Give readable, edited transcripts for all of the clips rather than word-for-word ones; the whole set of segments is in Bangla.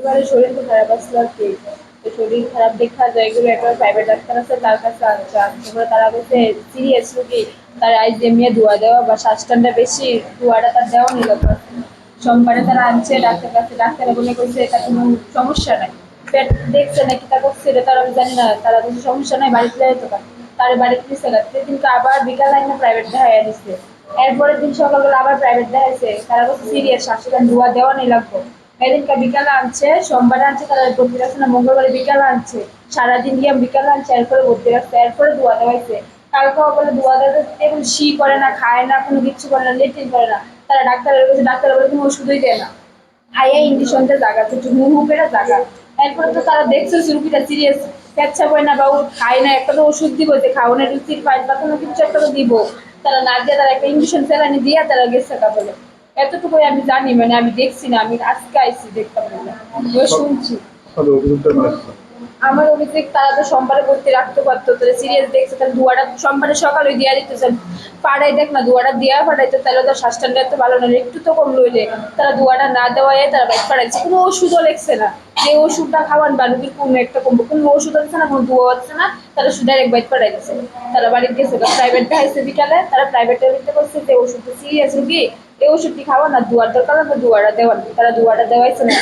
একেবারে শরীর তো খারাপ আসলো আর কি। তো শরীর খারাপ দেখা যায় এগুলো একটা প্রাইভেট ডাক্তার আছে তার কাছে আনছে তারপরে তারা বলছে সিরিয়াস রোগী তার আইস এমনি দোয়া দেওয়া বা শ্বাসটান্ডা বেশি দোয়াটা তার দেওয়া নিল। সোমবারে তারা আনছে ডাক্তার কাছে, ডাক্তার বলে কইছে এটা কোনো সমস্যা নাই, পেট দেখছে নাকি তা করছে এটা তারা আমি জানি না, তারা বলছে সমস্যা নাই বাড়িতে যাইতে পারে, তার বাড়িতে দিচ্ছে রাত্রে কিন্তু আবার বিকাল লাইনে প্রাইভেট দেখাইয়া দিচ্ছে। এরপরের দিন সকালবেলা আবার প্রাইভেট দেখাইছে, তারা বলছে সিরিয়াস শ্বাসটান দোয়া দেওয়া নেই লাগবো। এদিনকে বিকালে আনছে, সোমবারে আনছে তারা ভর্তি রাখছে না, মঙ্গলবারে বিকালে আনছে, সারাদিন গিয়ে বিকালে আনছে, এরপরে ভর্তি রাখছে, এরপরে দোয়া দেওয়াইছে। কালকেও বলে দোয়া দেওয়া এবং শি করে না, খায় না, কোনো কিছু করে না, লেট্রিন করে না। তারা ডাক্তারের কাছে, ডাক্তার বলে কোনো ওষুধই দেয় না, আইয়া ইঞ্জেকশনটা জায়গা তো মুহু পেরা জায়গা। এরপরে তো তারা দেখছে রুগীটা সিরিয়াস, পেচ্ছা বই না বা ও খায় না, একটা তো ওষুধ দিব যে খাওয়ানোর রুচির পাইল বা কোনো কিছু একটা তো দিব, তারা না দিয়ে তারা একটা ইঞ্জেকশন স্যালানি দিয়ে তারা গেছে বলে। এতটুকুই আমি জানি, মানে আমি দেখছি না, আমি আজকে আইসি দেখতাম না, শুনছি। আমার অভিযোগ তারা তো সোমবারে ভর্তি রাখতে পারতো, তাহলে সিরিয়াস দেখছে তাহলে দুয়াটা সোমবারে সকালে দিয়া দিতেছেন, পাড়াই দেখ না দুয়াটা দিয়া পাঠাইতো তাহলে তো শ্বাসটান্ডা এত ভালো না, একটু তো কম লইলে তারা দুয়াটা না দেওয়ায় তারা বাইক পাঠাইছে, কোনো ওষুধও লেগছে না যে ওষুধটা খাওয়ান বা রুগীর কোনো একটা কমবো, কোনো ওষুধ হচ্ছে না, কোনো দুয়া হচ্ছে না, তারা শুধু ডাইরেক্ট বাইক পাঠাইছে। তারা বাড়িতে গেছে প্রাইভেট দেখাইছে বিকালে, তারা প্রাইভেটে দিতে করছে যে ওষুধটা সিরিয়াস রুগী এই ওষুধটি খাওয়া না, দুয়ার দরকার না, দুয়াটা দেওয়ার, তারা দুয়াটা দেওয়াইছে না।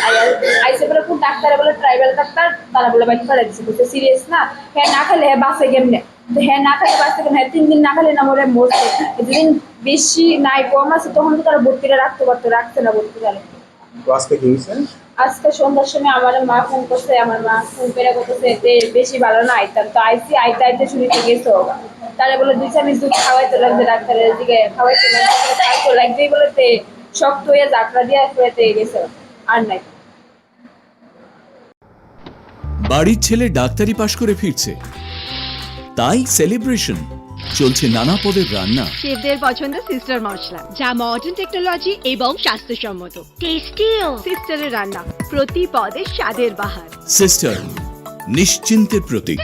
আইসে বলে কোন ডাক্তার বলে ট্রাইবেল ডাক্তার, তারা বলে বাইক পাঠাই দিচ্ছে, বলছে সিরিয়াস না, হ্যাঁ না খেলে হ্যাঁ বাঁচে কেমনে, তো হ্যাঁ না খেলে বাঁচতে কেমন, হ্যাঁ 3 দিন না খেলে না মরে মরছে, যেদিন বেশি নাই কম আছে তখন তো তারা ভর্তিটা রাখতে পারতো, রাখছে না ভর্তি তারা। আজকে কি হয়েছে? আজকে সন্ধ্যার সময় আমার মা ফোন করছে, আমার মা ফোন করে করতেছে যে বেশি ভালো না আইতাম, তো আইসি আইতে আইতে শুনিতে গেছো, তারা বলে 2 চামচ দুধ খাওয়াইতে লাগবে, ডাক্তারের দিকে খাওয়াইতে লাগবে, খাইতে লাগবেই বলেতে শক্ত হয়ে জাকড়া দিয়ে ফুয়েতে গেছে, আর নাই। বাড়ির ছেলে ডাক্তারি পাশ করে ফিরছে, তাই সেলিব্রেশন চলছে নানা পদের রান্না। শেফদের পছন্দ সিস্টার মশলা, যা মডার্ন টেকনোলজি এবং স্বাস্থ্যসম্মত। টেস্টিও সিস্টারের রান্না, প্রতি পদে স্বাদের বাহার। সিস্টার নিশ্চিন্তের প্রতীক।